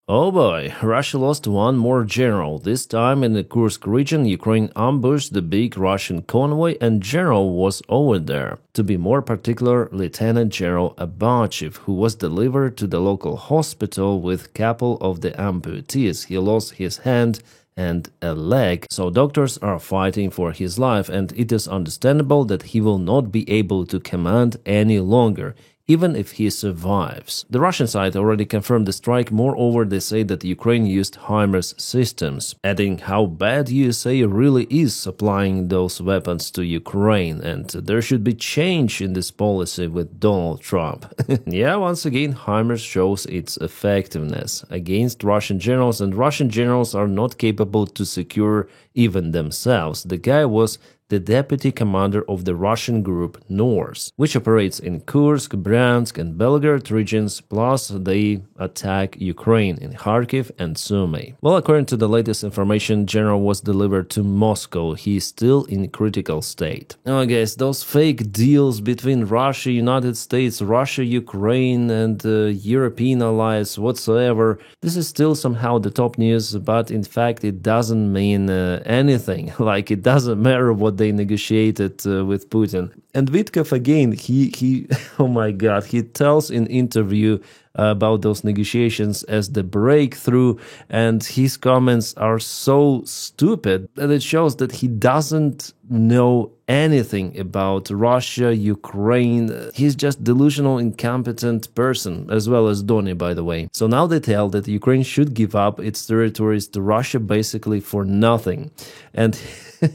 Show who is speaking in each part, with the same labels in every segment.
Speaker 1: Oh boy, Russia lost one more general. This time in the Kursk region, Ukraine ambushed the big Russian convoy and general was over there. To be more particular, Lieutenant General Abachev, who was delivered to the local hospital with couple of the amputees. He lost his hand and a leg, so doctors are fighting for his life, and it is understandable that he will not be able to command any longer, even if he survives. The Russian side already confirmed the strike. Moreover, they say that Ukraine used HIMARS systems, adding how bad USA really is supplying those weapons to Ukraine, and there should be change in this policy with Donald Trump. Yeah, once again, HIMARS shows its effectiveness against Russian generals, and Russian generals are not capable to secure even themselves. The guy was the deputy commander of the Russian group Norse, which operates in Kursk, Bryansk, and Belgorod regions, plus they attack Ukraine in Kharkiv and Sumy. Well, according to the latest information, general was delivered to Moscow. He is still in critical state. Now, guys, those fake deals between Russia, United States, Russia, Ukraine, and European allies whatsoever, this is still somehow the top news, but in fact it doesn't mean anything. Like, it doesn't matter what they negotiated with Putin. And Vitkov again, he oh my god, he tells in interview about those negotiations as the breakthrough, and his comments are so stupid that it shows that he doesn't know anything about Russia, Ukraine. He's just delusional, incompetent person, as well as Donny, by the way. So now they tell that Ukraine should give up its territories to Russia basically for nothing. And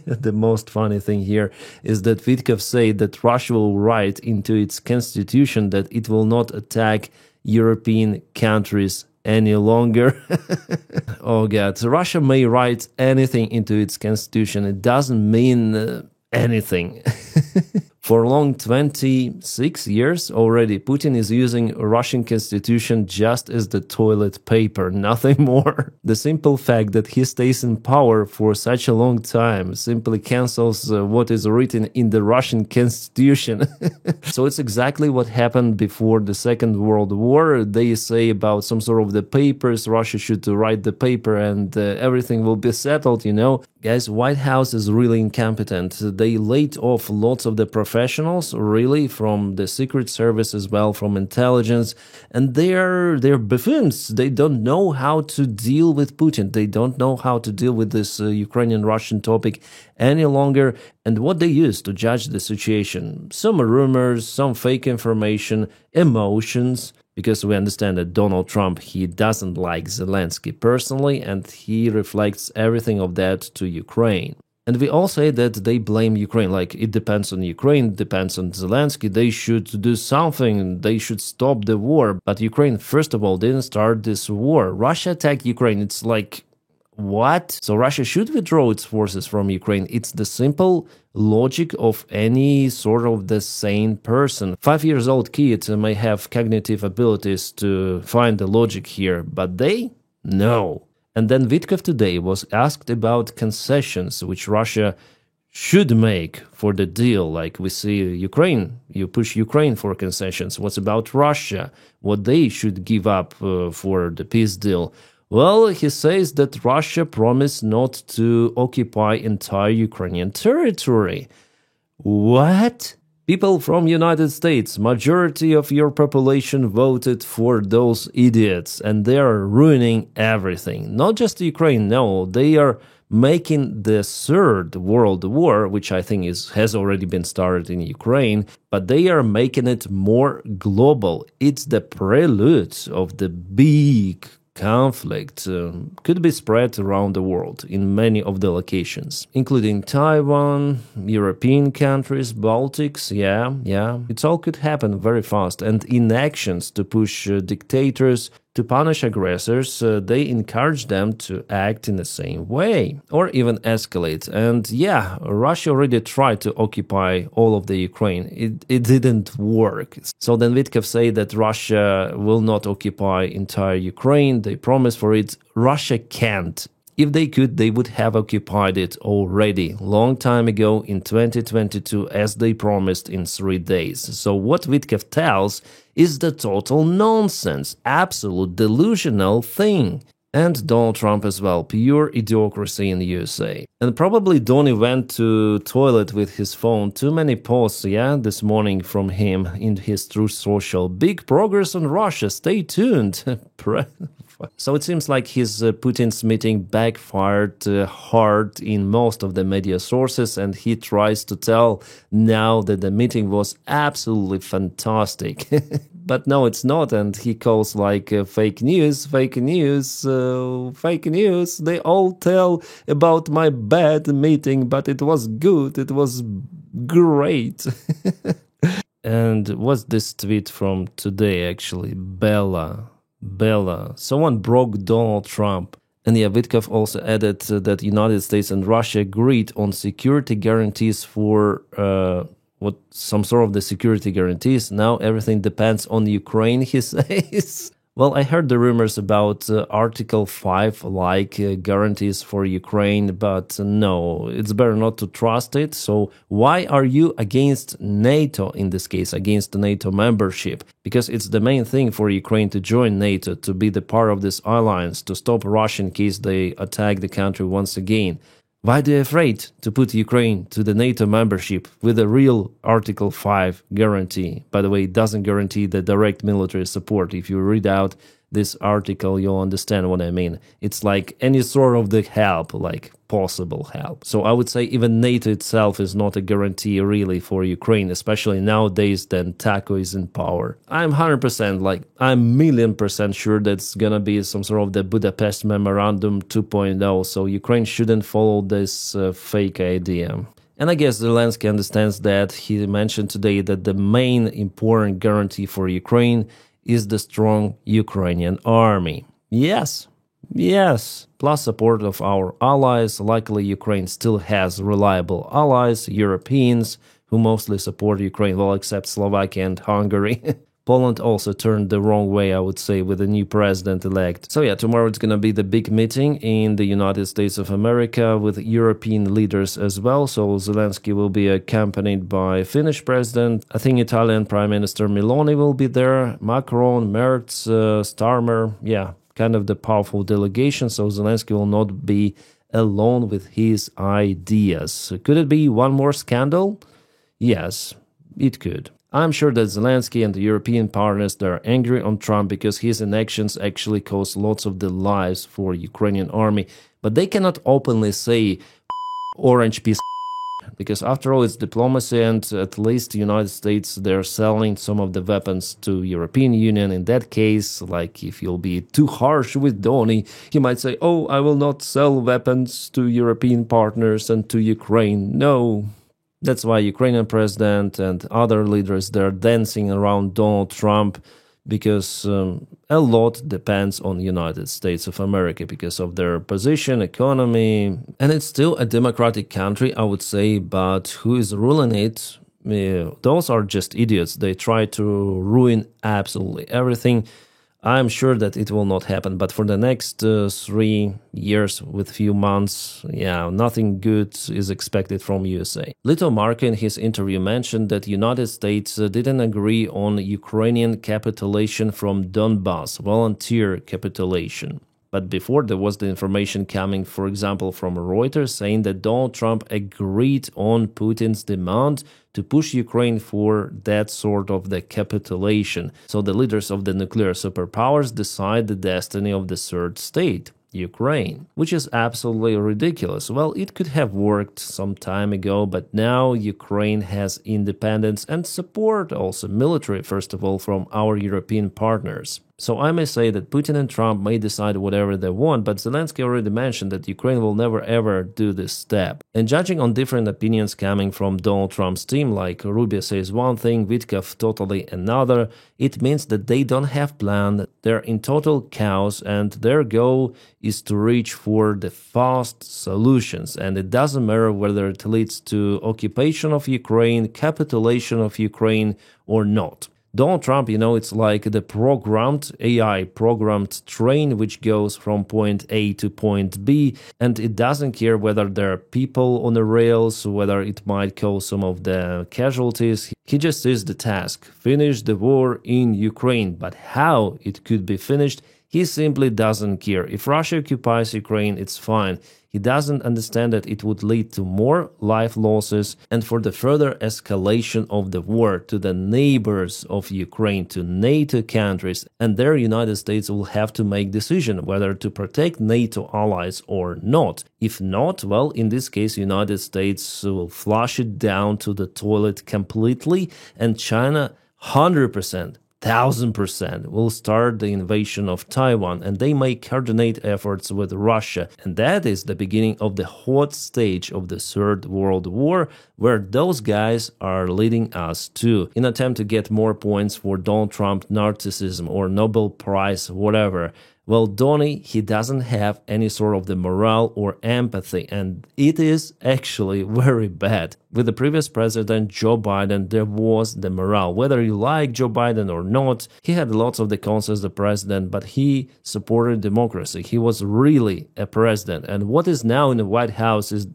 Speaker 1: the most funny thing here is that Vitkov said that Russia will write into its constitution that it will not attack European countries any longer. Oh god, Russia may write anything into its constitution. It doesn't mean anything. For long 26 years already, Putin is using Russian constitution just as the toilet paper, nothing more. The simple fact that he stays in power for such a long time simply cancels what is written in the Russian constitution. So it's exactly what happened before the Second World War. They say about some sort of the papers, Russia should write the paper and everything will be settled, you know. Guys, White House is really incompetent. They laid off lots of the professionals, really, from the Secret Service as well, from intelligence, and they're buffoons. They don't know how to deal with Putin. They don't know how to deal with this Ukrainian-Russian topic any longer. And what they use to judge the situation? Some rumors, some fake information, emotions. Because we understand that Donald Trump, he doesn't like Zelensky personally, and he reflects everything of that to Ukraine. And we all say that they blame Ukraine, like it depends on Ukraine, depends on Zelensky, they should do something, they should stop the war. But Ukraine, first of all, didn't start this war. Russia attacked Ukraine. It's like, what? So Russia should withdraw its forces from Ukraine. It's the simple logic of any sort of the sane person. 5-year-old kid may have cognitive abilities to find the logic here, but they? No. And then Vitkov today was asked about concessions which Russia should make for the deal. Like we see Ukraine, you push Ukraine for concessions. What's about Russia? What they should give up for the peace deal? Well, he says that Russia promised not to occupy entire Ukrainian territory. What? People from United States, majority of your population voted for those idiots, and they are ruining everything. Not just Ukraine, no, they are making the third world war, which I think has already been started in Ukraine, but they are making it more global. It's the prelude of the big conflict could be spread around the world in many of the locations, including Taiwan, European countries, Baltics, yeah. It all could happen very fast. And inactions to push dictators, to punish aggressors, they encourage them to act in the same way or even escalate. And yeah, Russia already tried to occupy all of the Ukraine. It didn't work. So then Vitkov say that Russia will not occupy entire Ukraine. They promise for it. Russia can't. If they could, they would have occupied it already, long time ago in 2022, as they promised in 3 days. So what Witkov tells is the total nonsense, absolute delusional thing. And Donald Trump as well, pure idiocracy in the USA. And probably Donny went to toilet with his phone. Too many posts, this morning from him in his Truth Social. Big progress on Russia, stay tuned. So it seems like his Putin's meeting backfired hard in most of the media sources, and he tries to tell now that the meeting was absolutely fantastic. But no, it's not, and he calls like fake news. They all tell about my bad meeting, but it was good, it was great. And what's this tweet from today, actually? Bella. Someone broke Donald Trump. And Witkov also added that United States and Russia agreed on security guarantees for some sort of the security guarantees. Now everything depends on Ukraine, he says. Well, I heard the rumors about Article 5, like guarantees for Ukraine, but no, it's better not to trust it. So why are you against NATO in this case, against NATO membership? Because it's the main thing for Ukraine to join NATO, to be the part of this alliance, to stop Russia in case they attack the country once again. Why are they afraid to put Ukraine to the NATO membership with a real Article 5 guarantee? By the way, it doesn't guarantee the direct military support. If you read out this article, you'll understand what I mean. It's like any sort of the help, like possible help. So I would say even NATO itself is not a guarantee really for Ukraine, especially nowadays that Taco is in power. I'm 100%, I'm million% sure that's gonna be some sort of the Budapest Memorandum 2.0, so Ukraine shouldn't follow this fake idea. And I guess Zelensky understands that. He mentioned today that the main important guarantee for Ukraine is the strong Ukrainian army. Yes, plus support of our allies. Luckily, Ukraine still has reliable allies, Europeans, who mostly support Ukraine, well, except Slovakia and Hungary. Poland also turned the wrong way, I would say, with the new president-elect. So tomorrow it's going to be the big meeting in the United States of America with European leaders as well. So Zelensky will be accompanied by Finnish president. I think Italian Prime Minister Meloni will be there. Macron, Merz, Starmer. Kind of the powerful delegation. So Zelensky will not be alone with his ideas. Could it be one more scandal? Yes, it could. I'm sure that Zelensky and the European partners, they're angry on Trump because his inactions actually cost lots of the lives for Ukrainian army. But they cannot openly say orange piece, because after all, it's diplomacy, and at least the United States, they're selling some of the weapons to European Union. In that case, like if you'll be too harsh with Donny, he might say, oh, I will not sell weapons to European partners and to Ukraine. No. That's why Ukrainian president and other leaders, they're dancing around Donald Trump, because a lot depends on the United States of America because of their position, economy. And it's still a democratic country, I would say, but who is ruling it? Those are just idiots. They try to ruin absolutely everything. I'm sure that it will not happen, but for the next 3 years with few months, nothing good is expected from USA. Lito Mark in his interview mentioned that United States didn't agree on Ukrainian capitulation from Donbass, volunteer capitulation. But before, there was the information coming, for example, from Reuters saying that Donald Trump agreed on Putin's demand to push Ukraine for that sort of the capitulation. So the leaders of the nuclear superpowers decide the destiny of the third state, Ukraine, which is absolutely ridiculous. Well, it could have worked some time ago, but now Ukraine has independence and support, also military, first of all, from our European partners. So I may say that Putin and Trump may decide whatever they want, but Zelensky already mentioned that Ukraine will never ever do this step. And judging on different opinions coming from Donald Trump's team, like Rubio says one thing, Witkov totally another, it means that they don't have plan, they're in total chaos, and their goal is to reach for the fast solutions. And it doesn't matter whether it leads to occupation of Ukraine, capitulation of Ukraine, or not. Donald Trump, it's like the programmed AI programmed train which goes from point A to point B, and it doesn't care whether there are people on the rails, whether it might cause some of the casualties. He just sees the task: finish the war in Ukraine. But how it could be finished, he simply doesn't care. If Russia occupies Ukraine, it's fine. He doesn't understand that it would lead to more life losses and for the further escalation of the war to the neighbors of Ukraine, to NATO countries, and there United States will have to make decision whether to protect NATO allies or not. If not, well, in this case, United States will flush it down to the toilet completely, and China 100%. 1000% will start the invasion of Taiwan, and they may coordinate efforts with Russia. And that is the beginning of the hot stage of the Third World War, where those guys are leading us to, in attempt to get more points for Donald Trump narcissism or Nobel Prize, whatever. Well, Donnie, he doesn't have any sort of the morale or empathy, and it is actually very bad. With the previous president, Joe Biden, there was the morale. Whether you like Joe Biden or not, he had lots of the cons as the president, but he supported democracy. He was really a president. And what is now in the White House is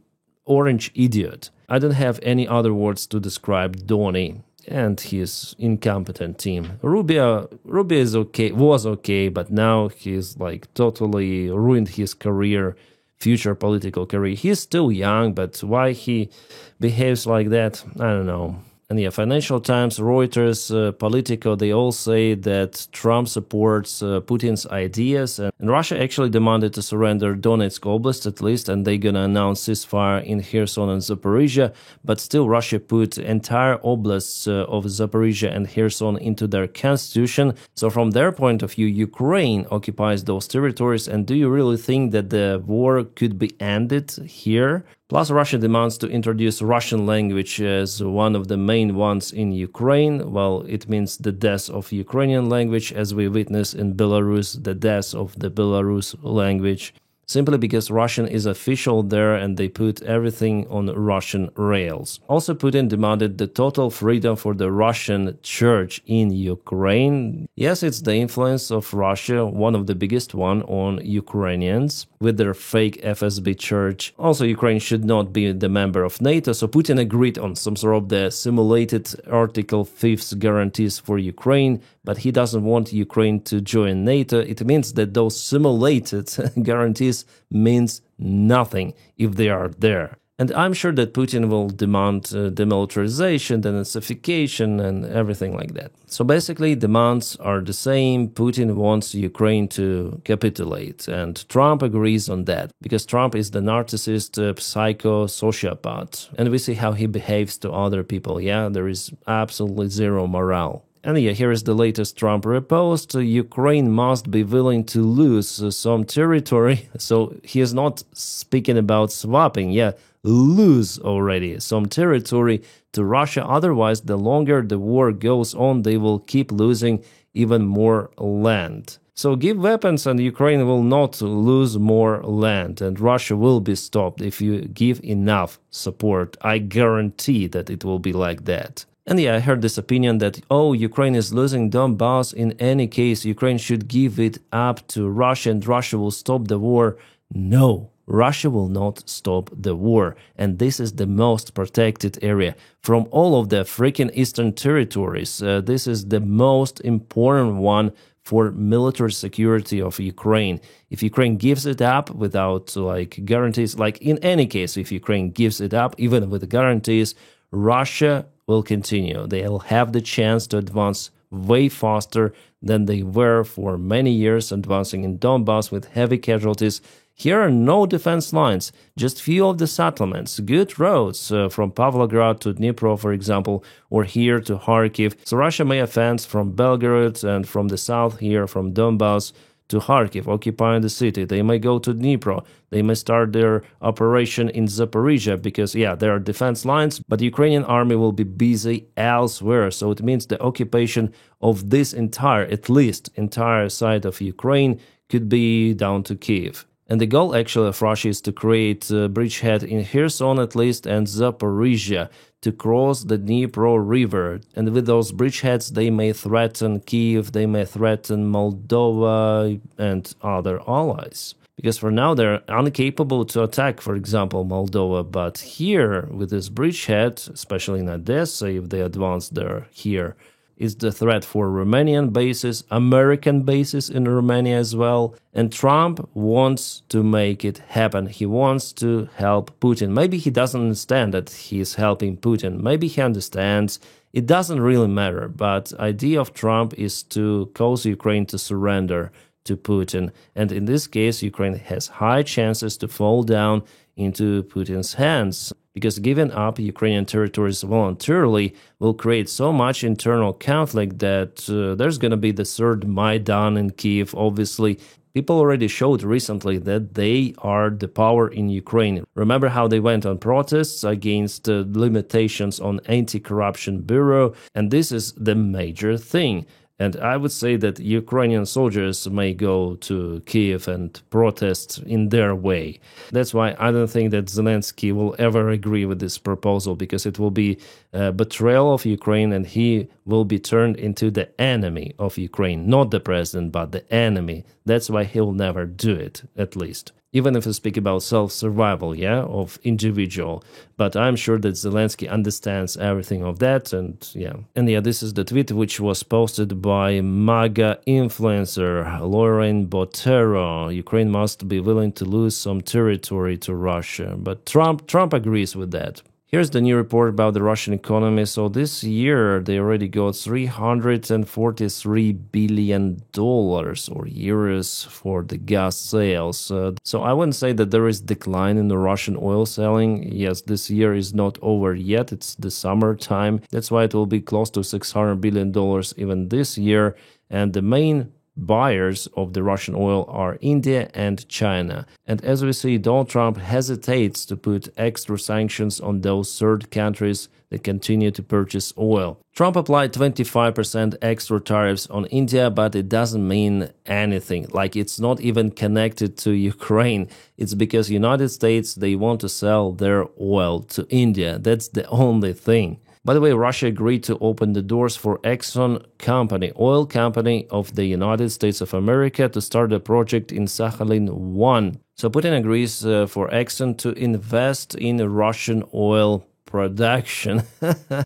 Speaker 1: orange idiot. I don't have any other words to describe Donnie and his incompetent team. Rubio is okay, was okay, but now he's like totally ruined his career, future political career. He's still young, but why he behaves like that, I don't know. And yeah, Financial Times, Reuters, Politico, they all say that Trump supports Putin's ideas, and Russia actually demanded to surrender Donetsk Oblast at least, and they're gonna announce ceasefire in Kherson and Zaporizhia, but still Russia put entire oblasts of Zaporizhia and Kherson into their constitution. So from their point of view, Ukraine occupies those territories, and do you really think that the war could be ended here? Plus, Russia demands to introduce Russian language as one of the main ones in Ukraine. Well, it means the death of Ukrainian language, as we witness in Belarus, the death of the Belarus language. Simply because Russian is official there and they put everything on Russian rails. Also, Putin demanded the total freedom for the Russian church in Ukraine. Yes, it's the influence of Russia, one of the biggest one on Ukrainians, with their fake FSB church. Also, Ukraine should not be the member of NATO, so Putin agreed on some sort of the simulated Article 5 guarantees for Ukraine, but he doesn't want Ukraine to join NATO. It means that those simulated guarantees means nothing if they are there. And I'm sure that Putin will demand demilitarization, denazification, and everything like that. So basically, demands are the same. Putin wants Ukraine to capitulate, and Trump agrees on that, because Trump is the narcissist, psycho, sociopath. And we see how he behaves to other people. Yeah, there is absolutely zero morale. And yeah, here is the latest Trump repost. Ukraine must be willing to lose some territory. So he is not speaking about swapping. Yeah, lose already some territory to Russia. Otherwise, the longer the war goes on, they will keep losing even more land. So give weapons and Ukraine will not lose more land, and Russia will be stopped if you give enough support. I guarantee that it will be like that. And yeah, I heard this opinion that, oh, Ukraine is losing Donbass. In any case, Ukraine should give it up to Russia and Russia will stop the war. No, Russia will not stop the war. And this is the most protected area. From all of the freaking eastern territories, this is the most important one for military security of Ukraine. If Ukraine gives it up without guarantees, like in any case, if Ukraine gives it up, even with guarantees, Russia will continue. They'll have the chance to advance way faster than they were for many years, advancing in Donbass with heavy casualties. Here are no defense lines, just few of the settlements, good roads from Pavlograd to Dnipro, for example, or here to Kharkiv. So Russia may advance from Belgorod and from the south here, from Donbass to Kharkiv, occupying the city. They may go to Dnipro. They may start their operation in Zaporizhia because, yeah, there are defense lines, but the Ukrainian army will be busy elsewhere. So it means the occupation of this entire, at least entire side of Ukraine could be down to Kiev. And the goal actually of Russia is to create a bridgehead in Kherson at least and Zaporizhia to cross the Dnipro River. And with those bridgeheads, they may threaten Kiev, they may threaten Moldova and other allies. Because for now, they're incapable to attack, for example, Moldova. But here, with this bridgehead, especially in Odessa, if they advance there here, is the threat for Romanian bases, American bases in Romania as well. And Trump wants to make it happen. He wants to help Putin. Maybe he doesn't understand that he's helping Putin. Maybe he understands. It doesn't really matter. But the idea of Trump is to cause Ukraine to surrender to Putin. And in this case, Ukraine has high chances to fall down into Putin's hands, because giving up Ukrainian territories voluntarily will create so much internal conflict that there's going to be the third Maidan in Kiev, obviously. People already showed recently that they are the power in Ukraine. Remember how they went on protests against limitations on Anti-Corruption Bureau, and this is the major thing. And I would say that Ukrainian soldiers may go to Kiev and protest in their way. That's why I don't think that Zelensky will ever agree with this proposal, because it will be a betrayal of Ukraine and he will be turned into the enemy of Ukraine. Not the president, but the enemy. That's why he'll never do it, at least. Even if we speak about self-survival, of individual. But I'm sure that Zelensky understands everything of that, and this is the tweet which was posted by MAGA influencer Lauren Botero. Ukraine must be willing to lose some territory to Russia. But Trump agrees with that. Here's the new report about the Russian economy. So this year, they already got $343 billion or euros for the gas sales. So I wouldn't say that there is decline in the Russian oil selling. Yes, this year is not over yet. It's the summertime. That's why it will be close to $600 billion even this year. And the main buyers of the Russian oil are India and China. And as we see, Donald Trump hesitates to put extra sanctions on those third countries that continue to purchase oil. Trump applied 25% extra tariffs on India, but it doesn't mean anything. Like, it's not even connected to Ukraine. It's because United States, they want to sell their oil to India. That's the only thing. By the way, Russia agreed to open the doors for Exxon Company, oil company of the United States of America, to start a project in Sakhalin-1. So Putin agrees for Exxon to invest in Russian oil production.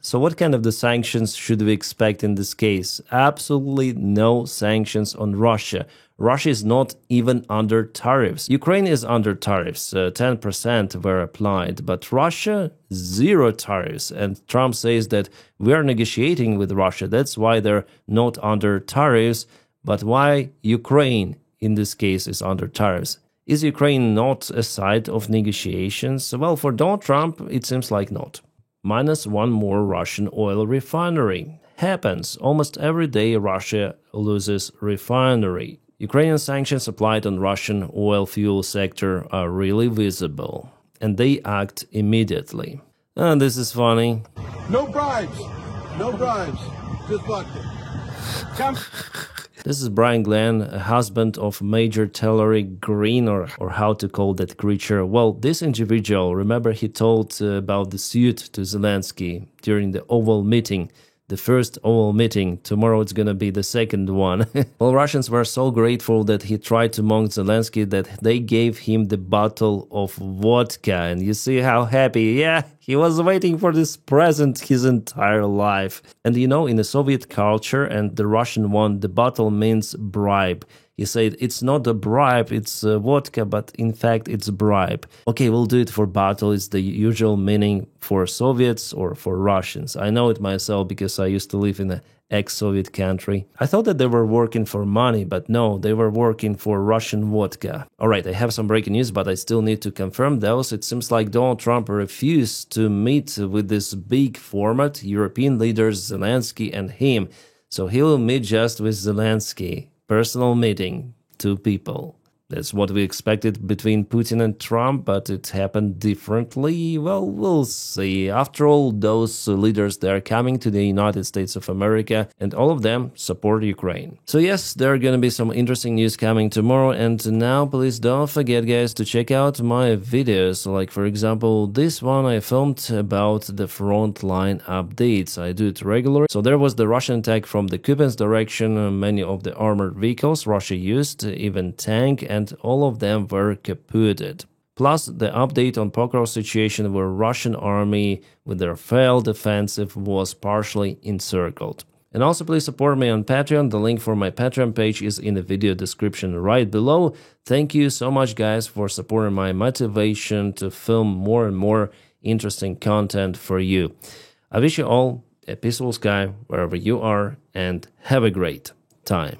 Speaker 1: So what kind of the sanctions should we expect in this case? Absolutely no sanctions on Russia. Russia is not even under tariffs. Ukraine is under tariffs. 10% were applied, but Russia, 0 tariffs. And Trump says that we are negotiating with Russia. That's why they're not under tariffs. But why Ukraine, in this case, is under tariffs? Is Ukraine not a site of negotiations? Well, for Donald Trump, it seems like not. Minus one more Russian oil refinery. Happens. Almost every day Russia loses refinery. Ukrainian sanctions applied on Russian oil fuel sector are really visible, and they act immediately. And this is funny.
Speaker 2: No bribes. No bribes. Just vodka.
Speaker 1: This is Brian Glenn, a husband of Major Tellery Green, or how to call that creature. Well, this individual, remember he told about the suit to Zelensky during the Oval meeting. The first Oval meeting. Tomorrow it's gonna be the second one. Well, Russians were so grateful that he tried to mock Zelensky that they gave him the bottle of vodka. And you see how happy, he was waiting for this present his entire life. And you know, in the Soviet culture and the Russian one, the bottle means bribe. He said, it's not a bribe, it's vodka, but in fact it's bribe. Okay, we'll do it for bottle. It's the usual meaning for Soviets or for Russians. I know it myself because I used to live in an ex-Soviet country. I thought that they were working for money, but no, they were working for Russian vodka. Alright, I have some breaking news, but I still need to confirm those. It seems like Donald Trump refused to meet with this big format, European leaders Zelensky and him. So he will meet just with Zelensky. Personal meeting, 2 people. That's what we expected between Putin and Trump, but it happened differently. Well, we'll see. After all, those leaders, they're coming to the United States of America, and all of them support Ukraine. So yes, there are gonna be some interesting news coming tomorrow, and now please don't forget, guys, to check out my videos. Like, for example, this one I filmed about the front line updates. I do it regularly. So there was the Russian attack from the Kupiansk direction, many of the armored vehicles Russia used, even tank, and all of them were kaputted. Plus, the update on Pokrovsk situation where Russian army, with their failed offensive, was partially encircled. And also please support me on Patreon. The link for my Patreon page is in the video description right below. Thank you so much, guys, for supporting my motivation to film more and more interesting content for you. I wish you all a peaceful sky wherever you are, and have a great time.